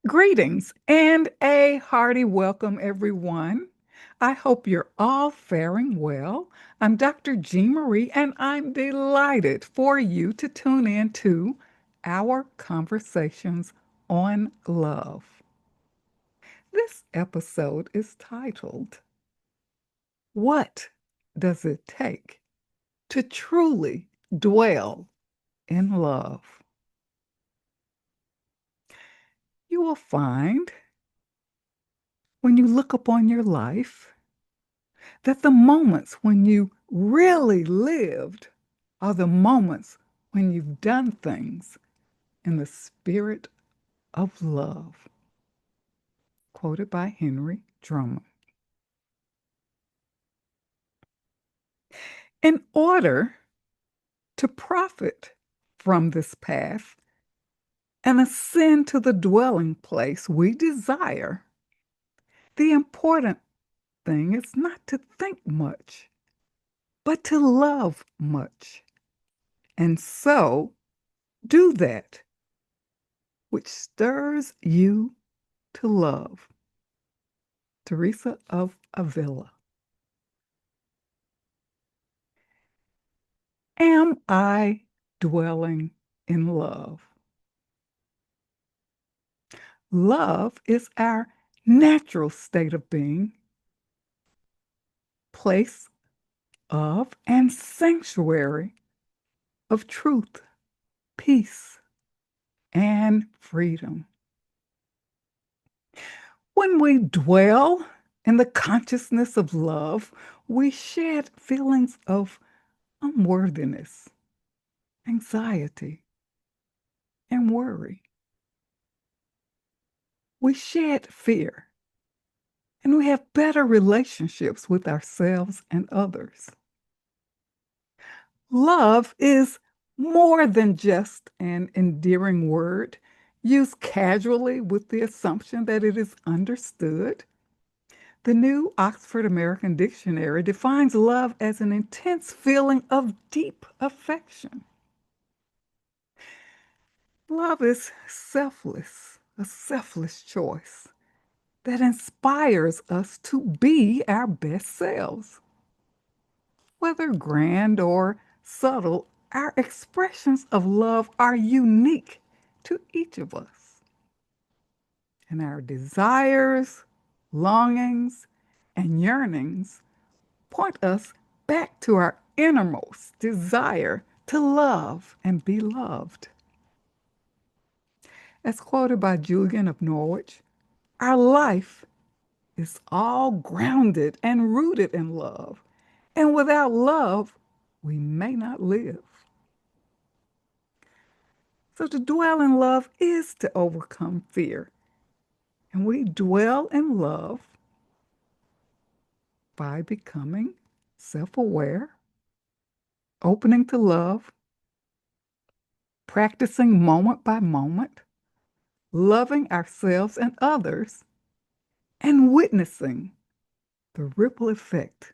Greetings and a hearty welcome, everyone. I hope you're all faring well. I'm Dr. Jean Marie, and I'm delighted for you to tune in to our conversations on love. This episode is titled, What Does It Take to Truly Dwell in Love? You will find when you look upon your life that the moments when you really lived are the moments when you've done things in the spirit of love. Quoted by Henry Drummond. In order to profit from this path and ascend to the dwelling place we desire, the important thing is not to think much, but to love much. And so do that which stirs you to love. Teresa of Avila. Am I dwelling in love? Love is our natural state of being, place of and sanctuary of truth, peace, and freedom. When we dwell in the consciousness of love, we shed feelings of unworthiness, anxiety, and worry. We shed fear, and we have better relationships with ourselves and others. Love is more than just an endearing word used casually with the assumption that it is understood. The New Oxford American Dictionary defines love as an intense feeling of deep affection. Love is selfless, a selfless choice that inspires us to be our best selves. Whether grand or subtle, our expressions of love are unique to each of us. And our desires, longings, and yearnings point us back to our innermost desire to love and be loved. As quoted by Julian of Norwich, our life is all grounded and rooted in love. And without love, we may not live. So to dwell in love is to overcome fear. And we dwell in love by becoming self aware, opening to love, practicing moment by moment, loving ourselves and others, and witnessing the ripple effect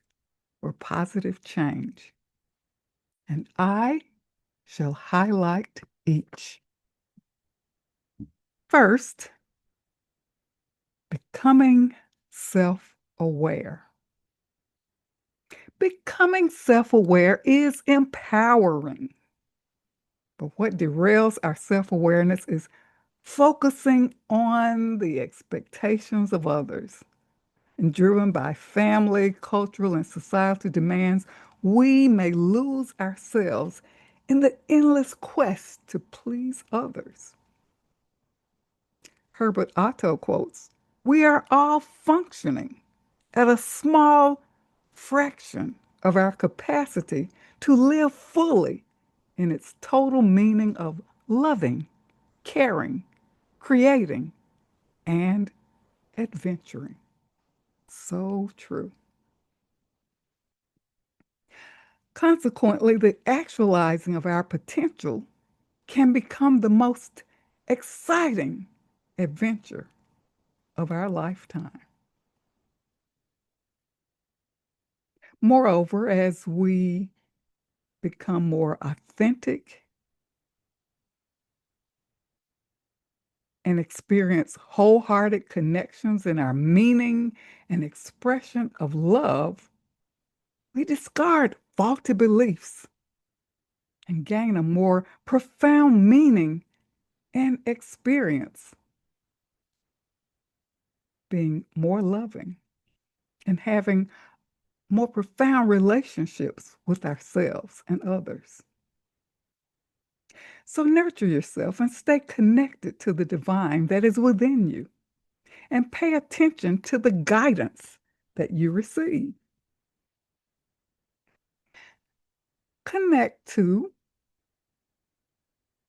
for positive change. And I shall highlight each. First, becoming self aware. Becoming self aware is empowering. But what derails our self awareness is focusing on the expectations of others. And driven by family, cultural, and societal demands, we may lose ourselves in the endless quest to please others. Herbert Otto quotes, "We are all functioning at a small fraction of our capacity to live fully in its total meaning of loving, caring, creating, and adventuring." So true. Consequently, the actualizing of our potential can become the most exciting adventure of our lifetime. Moreover, as we become more authentic and experience wholehearted connections in our meaning and expression of love, we discard faulty beliefs and gain a more profound meaning and experience being more loving and having more profound relationships with ourselves and others. So nurture yourself and stay connected to the divine that is within you and pay attention to the guidance that you receive. Connect to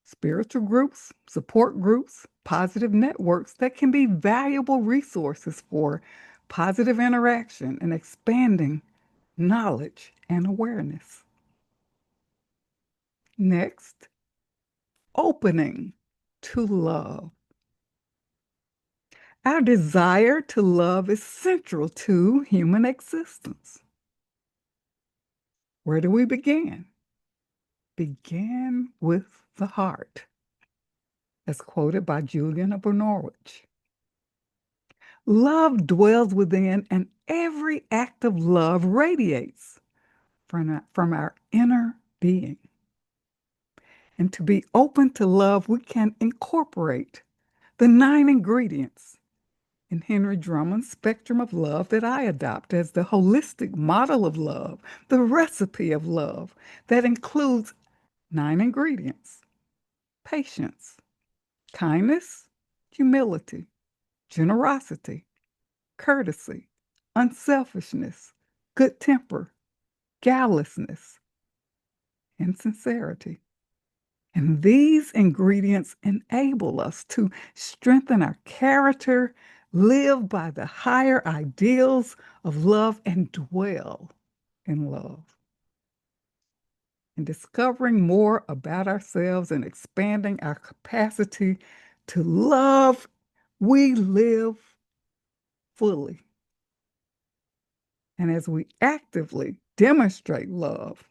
spiritual groups, support groups, positive networks that can be valuable resources for positive interaction and expanding knowledge and awareness. Next, opening to love. Our desire to love is central to human existence. Where do we begin? Begin with the heart, as quoted by Julian of Norwich. Love dwells within, and every act of love radiates from our inner being. And to be open to love, we can incorporate the 9 ingredients in Henry Drummond's spectrum of love that I adopt as the holistic model of love, the recipe of love that includes 9 ingredients: patience, kindness, humility, generosity, courtesy, unselfishness, good temper, guilelessness, and sincerity. And these ingredients enable us to strengthen our character, live by the higher ideals of love, and dwell in love. In discovering more about ourselves and expanding our capacity to love, we live fully. And as we actively demonstrate love,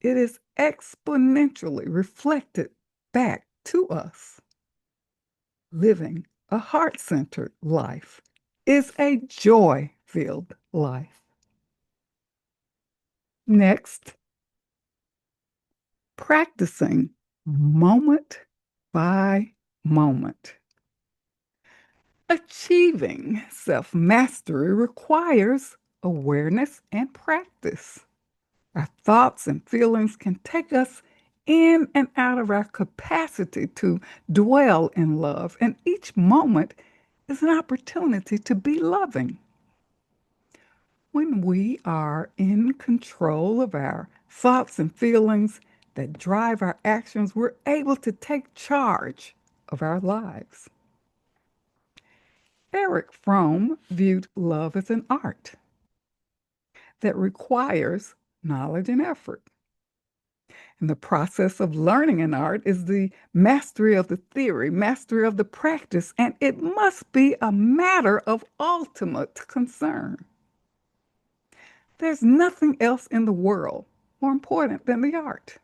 it is exponentially reflected back to us. Living a heart-centered life is a joy-filled life. Next, practicing moment by moment. Achieving self-mastery requires awareness and practice. Our thoughts and feelings can take us in and out of our capacity to dwell in love, and each moment is an opportunity to be loving. When we are in control of our thoughts and feelings that drive our actions, we're able to take charge of our lives. Erich Fromm viewed love as an art that requires knowledge and effort. And the process of learning an art is the mastery of the theory, mastery of the practice, and it must be a matter of ultimate concern. There's nothing else in the world more important than the art.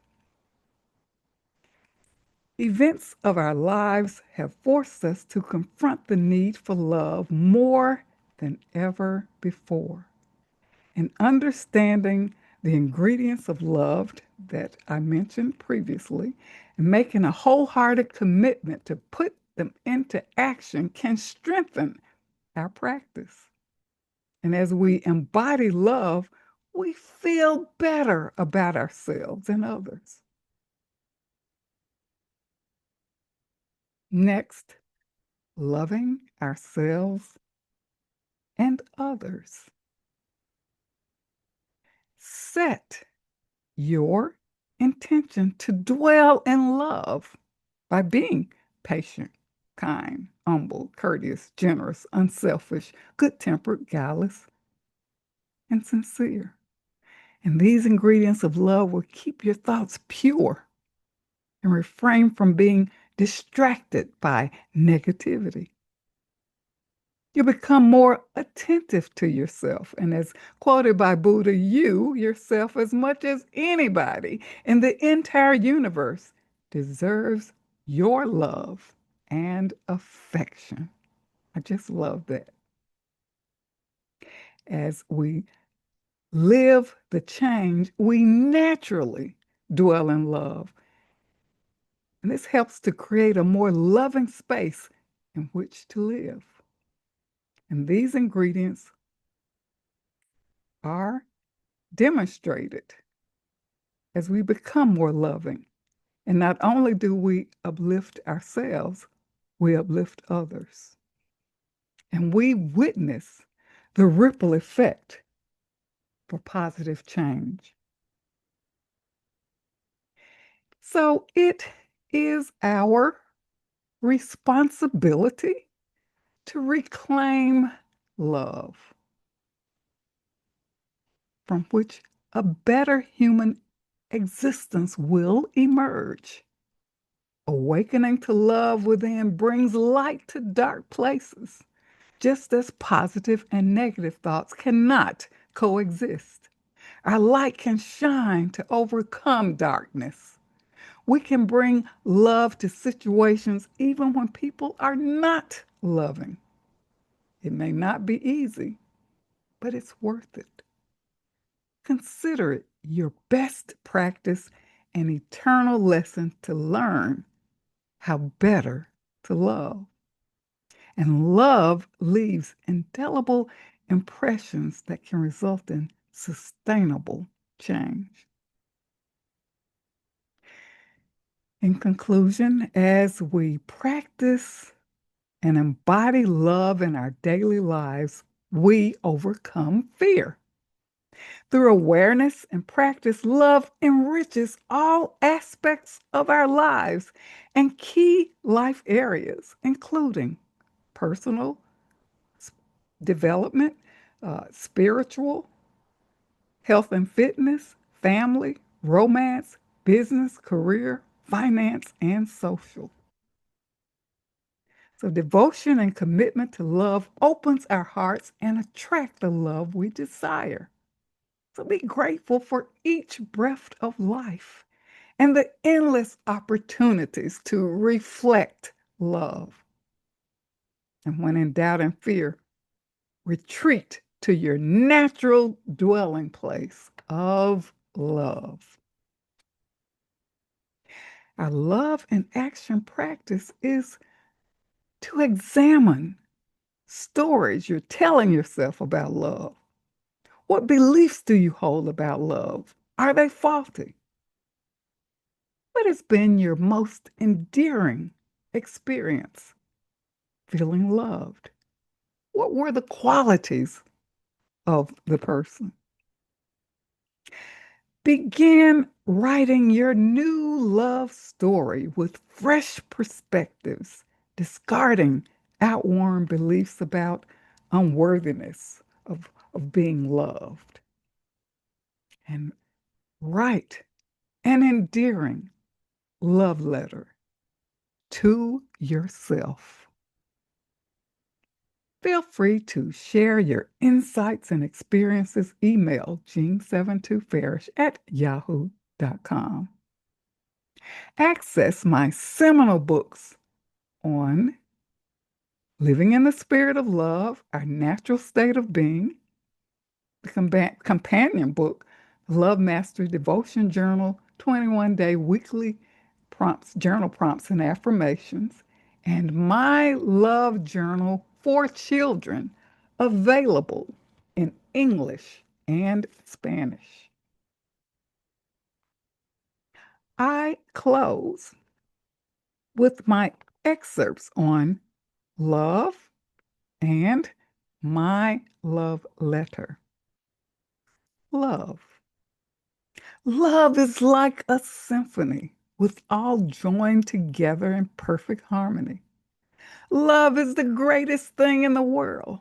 Events of our lives have forced us to confront the need for love more than ever before. And understanding the ingredients of love that I mentioned previously and making a wholehearted commitment to put them into action can strengthen our practice. And as we embody love, we feel better about ourselves and others. Next, loving ourselves and others. Set your intention to dwell in love by being patient, kind, humble, courteous, generous, unselfish, good-tempered, guileless, and sincere. And these ingredients of love will keep your thoughts pure and refrain from being distracted by negativity. You become more attentive to yourself. And as quoted by Buddha, you, yourself, as much as anybody in the entire universe, deserves your love and affection. I just love that. As we live the change, we naturally dwell in love. And this helps to create a more loving space in which to live. And these ingredients are demonstrated as we become more loving. And not only do we uplift ourselves, we uplift others. And we witness the ripple effect for positive change. So it is our responsibility to reclaim love, from which a better human existence will emerge. Awakening to love within brings light to dark places, just as positive and negative thoughts cannot coexist. Our light can shine to overcome darkness. We can bring love to situations even when people are not loving. It may not be easy, but it's worth it. Consider it your best practice and eternal lesson to learn how better to love. And love leaves indelible impressions that can result in sustainable change. In conclusion, as we practice and embody love in our daily lives, we overcome fear. Through awareness and practice, love enriches all aspects of our lives and key life areas, including personal development, spiritual, health and fitness, family, romance, business, career, finance, and social. So, devotion and commitment to love opens our hearts and attract the love we desire. So, be grateful for each breath of life and the endless opportunities to reflect love. And when in doubt and fear, retreat to your natural dwelling place of love. Our love and action practice is to examine stories you're telling yourself about love. What beliefs do you hold about love? Are they faulty? What has been your most endearing experience feeling loved? What were the qualities of the person? Begin writing your new love story with fresh perspectives, discarding outworn beliefs about unworthiness of being loved. And write an endearing love letter to yourself. Feel free to share your insights and experiences. Email jean72farish@yahoo.com. Access my seminal books on living in the spirit of love, our natural state of being, the companion book, Love Mastery Devotion Journal, 21-day weekly prompts, journal prompts and affirmations, and my love journal for children, available in English and Spanish. I close with my excerpts on love and my love letter. Love. Love is like a symphony with all joined together in perfect harmony. Love is the greatest thing in the world.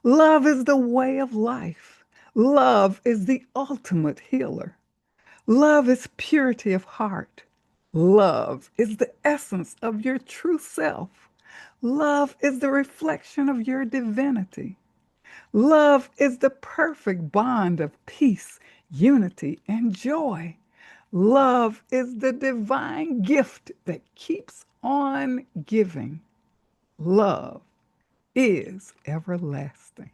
Love is the way of life. Love is the ultimate healer. Love is purity of heart. Love is the essence of your true self. Love is the reflection of your divinity. Love is the perfect bond of peace, unity, and joy. Love is the divine gift that keeps on giving love is everlasting.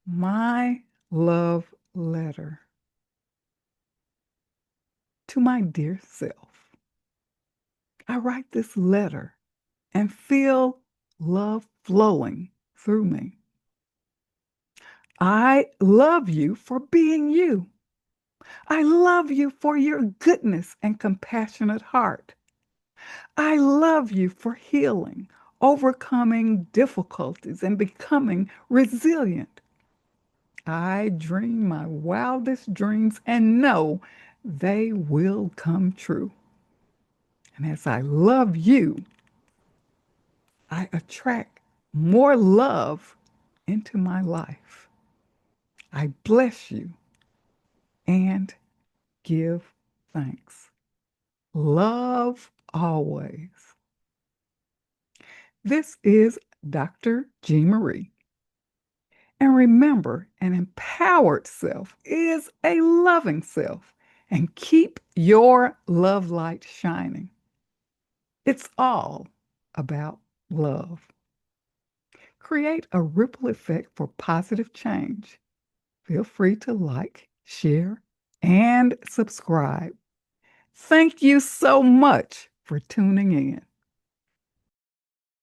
My love letter to my dear self. I write this letter and feel love flowing through me. I love you for being you. I love you for your goodness and compassionate heart. I love you for healing, overcoming difficulties, and becoming resilient. I dream my wildest dreams and know they will come true. And as I love you, I attract more love into my life. I bless you and give thanks. Love always. This is Dr. G. Marie. And remember, an empowered self is a loving self. And keep your love light shining. It's all about love. Create a ripple effect for positive change. Feel free to like, share, and subscribe. Thank you so much for tuning in.